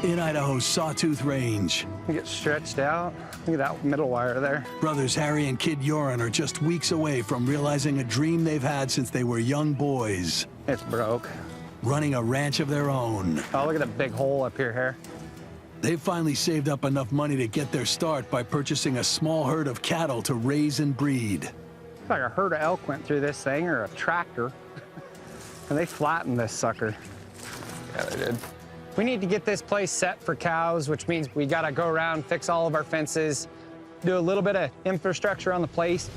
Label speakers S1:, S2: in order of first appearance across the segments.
S1: In Idaho's Sawtooth Range,
S2: You get stretched out. Look at that middle wire there.
S1: brothers Harry and Kid Youren are just weeks away from realizing a dream they've had since they were young boys,
S2: It's broke.
S1: running a ranch of their own.
S2: Oh, look at that big hole up here, Harry.
S1: They've finally saved up enough money to get their start by purchasing a small herd of cattle to raise and breed.
S2: It's like a herd of elk went through this thing, or a tractor, and they flattened this sucker.
S3: Yeah, they did.
S2: We need to get this place set for cows, which means we gotta go around, fix all of our fences, do a little bit of infrastructure on the place.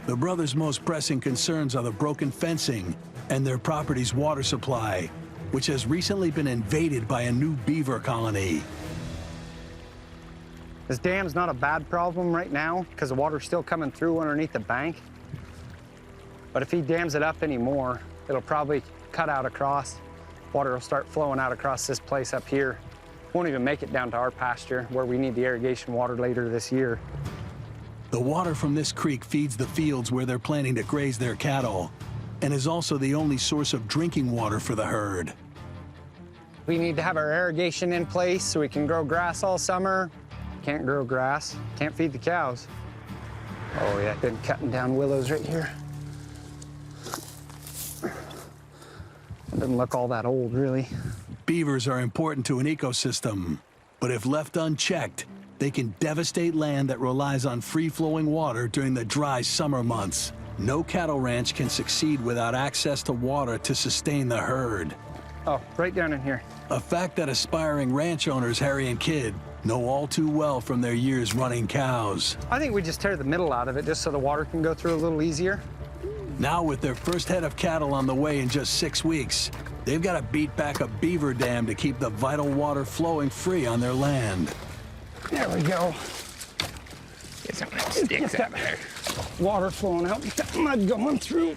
S1: The brothers' most pressing concerns are the broken fencing and their property's water supply, which has recently been invaded by a new beaver colony.
S2: This dam's not a bad problem right now because the water's still coming through underneath the bank. But if he dams it up anymore, it'll probably cut out across. Water will start flowing out across this place up here. Won't even make it down to our pasture where we need the irrigation water later this year.
S1: The water from this creek feeds the fields where they're planning to graze their cattle, and is also the only source of drinking water for the herd.
S2: We need to have our irrigation in place so we can grow grass all summer. Can't grow grass, can't feed the cows. Oh yeah, been cutting down willows right here. It doesn't look all that old, really.
S1: Beavers are important to an ecosystem, but if left unchecked, they can devastate land that relies on free-flowing water during the dry summer months. No cattle ranch can succeed without access to water to sustain the herd.
S2: Oh, right down in here.
S1: A fact that aspiring ranch owners Harry and Kid know all too well from their years running cows.
S2: I think we just tear the middle out of it just so the water can go through a little easier.
S1: Now, with their first head of cattle on the way in just 6 weeks, they've got to beat back a beaver dam to keep the vital water flowing free on their land.
S2: There we go.
S3: Get some of them sticks out there.
S2: Water flowing out, get that mud going through.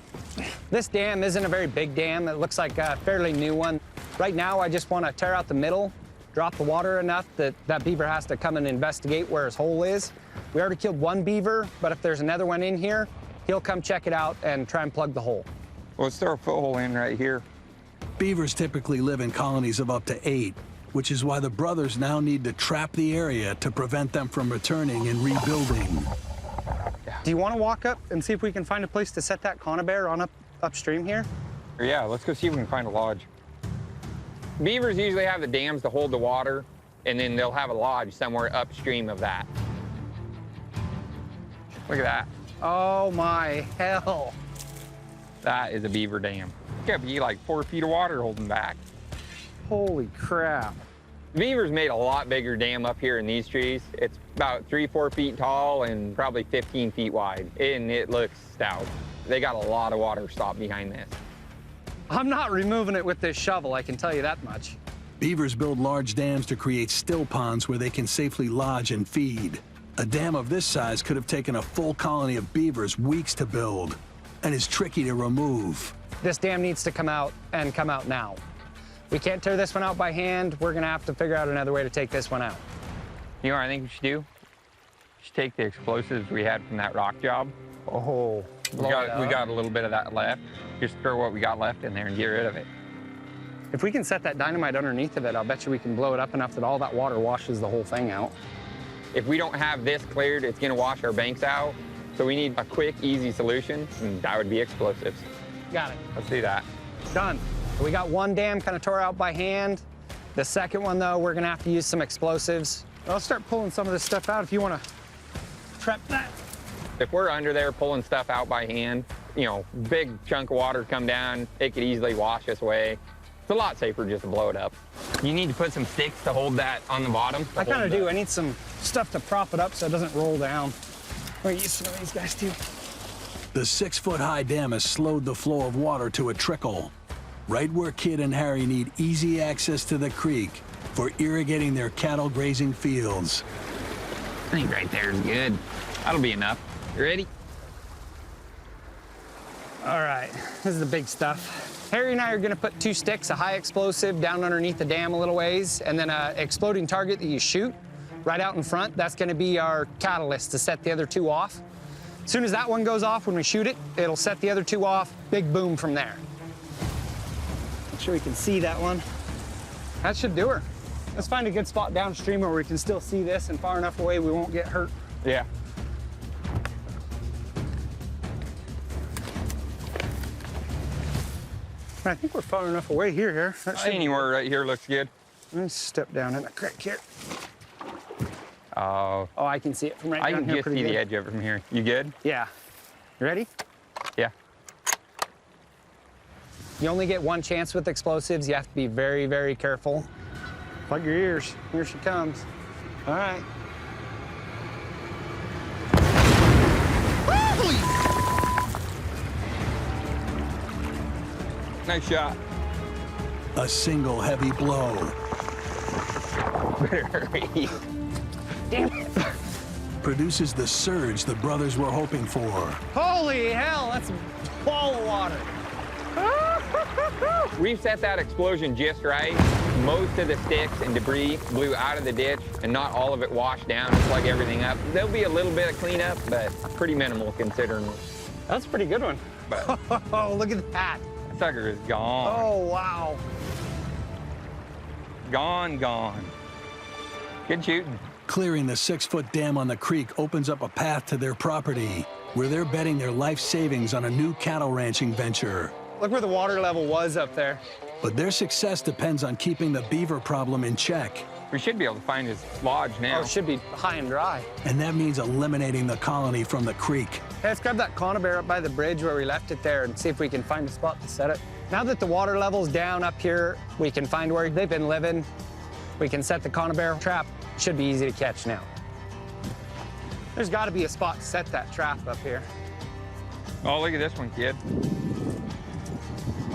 S2: This dam isn't a very big dam. It looks like a fairly new one. Right now, I just want to tear out the middle, drop the water enough that that beaver has to come and investigate where his hole is. We already killed one beaver, but if there's another one in here, he'll come check it out and try and plug the hole.
S3: Well, let's throw a foothold in right here.
S1: Beavers typically live in colonies of up to 8, which is why the brothers now need to trap the area to prevent them from returning and rebuilding.
S2: Do you want to walk up and see if we can find a place to set that conibear on upstream here?
S3: Yeah, let's go see if we can find a lodge. Beavers usually have the dams to hold the water, and then they'll have a lodge somewhere upstream of that. Look at that.
S2: Oh my hell.
S3: That is a beaver dam. It's gotta be like 4 feet of water holding back.
S2: Holy crap.
S3: Beavers made a lot bigger dam up here in these trees. It's about 3-4 feet tall and probably 15 feet wide, and it looks stout. They got a lot of water stopped behind this.
S2: I'm not removing it with this shovel, I can tell you that much.
S1: Beavers build large dams to create still ponds where they can safely lodge and feed. A dam of this size could have taken a full colony of beavers weeks to build, and is tricky to remove.
S2: This dam needs to come out, and come out now. We can't tear this one out by hand. We're gonna have to figure out another way to take this one out.
S3: You know what I think we should do? We should take the explosives we had from that rock job.
S2: Oh,
S3: We got a little bit of that left. Just throw what we got left in there and get rid of it.
S2: If we can set that dynamite underneath of it, I'll bet you we can blow it up enough that all that water washes the whole thing out.
S3: If we don't have this cleared, it's gonna wash our banks out. So we need a quick, easy solution, and that would be explosives.
S2: Got it.
S3: Let's do that.
S2: Done. We got one dam kind of tore out by hand. The second one, though, we're gonna have to use some explosives. I'll start pulling some of this stuff out if you wanna prep that.
S3: If we're under there pulling stuff out by hand, you know, big chunk of water come down, it could easily wash us away. It's a lot safer just to blow it up. You need to put some sticks to hold that on the bottom.
S2: I kind of do. I need some stuff to prop it up so it doesn't roll down. I'm gonna use some of these guys, too.
S1: The 6-foot-high dam has slowed the flow of water to a trickle, right where Kid and Harry need easy access to the creek for irrigating their cattle grazing fields.
S3: I think right there is good. That'll be enough. You ready?
S2: All right, this is the big stuff. Harry and I are gonna put 2 sticks, a high explosive down underneath the dam a little ways, and then an exploding target that you shoot right out in front. That's gonna be our catalyst to set the other 2 off. As soon as that one goes off, when we shoot it, it'll set the other 2 off, big boom from there. Make sure we can see that one. That should do her. Let's find a good spot downstream where we can still see this and far enough away we won't get hurt.
S3: Yeah.
S2: I think we're far enough away here. That should-
S3: Anywhere right here looks good.
S2: Let me step down in the creek here.
S3: Oh,
S2: Oh, I can see it from right
S3: I
S2: down
S3: can
S2: here
S3: just
S2: pretty
S3: see
S2: good.
S3: the edge of it from here. You good?
S2: Yeah. You ready?
S3: Yeah.
S2: You only get one chance with explosives. You have to be very, very careful. Plug your ears. Here she comes. All right.
S3: Nice shot.
S1: A single heavy blow.
S2: Damn it.
S1: Produces the surge the brothers were hoping for.
S2: Holy hell, that's a ball of water.
S3: We've set that explosion just right. Most of the sticks and debris blew out of the ditch, and not all of it washed down to plug everything up. There'll be a little bit of cleanup, but pretty minimal considering.
S2: That's a pretty good one.
S3: But
S2: Oh, look at that.
S3: that sucker is gone.
S2: Oh, wow.
S3: Gone, gone. Good shooting.
S1: Clearing the 6-foot dam on the creek opens up a path to their property, where they're betting their life savings on a new cattle ranching venture.
S2: Look where the water level was up there.
S1: But their success depends on keeping the beaver problem in check.
S3: We should be able to find his lodge now.
S2: Oh, it should be high and dry.
S1: And that means eliminating the colony from the creek.
S2: Hey, let's grab that conibear up by the bridge where we left it there and see if we can find a spot to set it. Now that the water level's down up here, we can find where they've been living. We can set the conibear trap. Should be easy to catch now. There's got to be a spot to set that trap up here.
S3: Oh, look at this one, kid.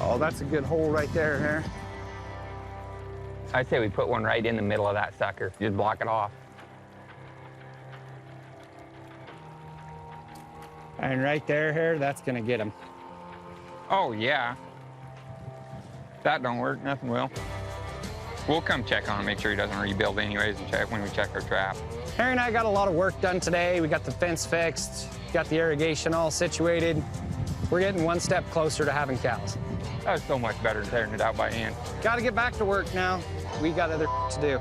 S2: Oh, that's a good hole right there, Harry.
S3: I'd say we put one right in the middle of that sucker. Just block it off.
S2: And right there, Harry, that's going to get him.
S3: Oh, yeah. That don't work, nothing will. We'll come check on him, make sure he doesn't rebuild anyways, and check when we check our trap.
S2: Harry and I got a lot of work done today. We got the fence fixed, got the irrigation all situated. We're getting one step closer to having cows.
S3: That was so much better than tearing it out by hand.
S2: Got to get back to work now. We got other to do.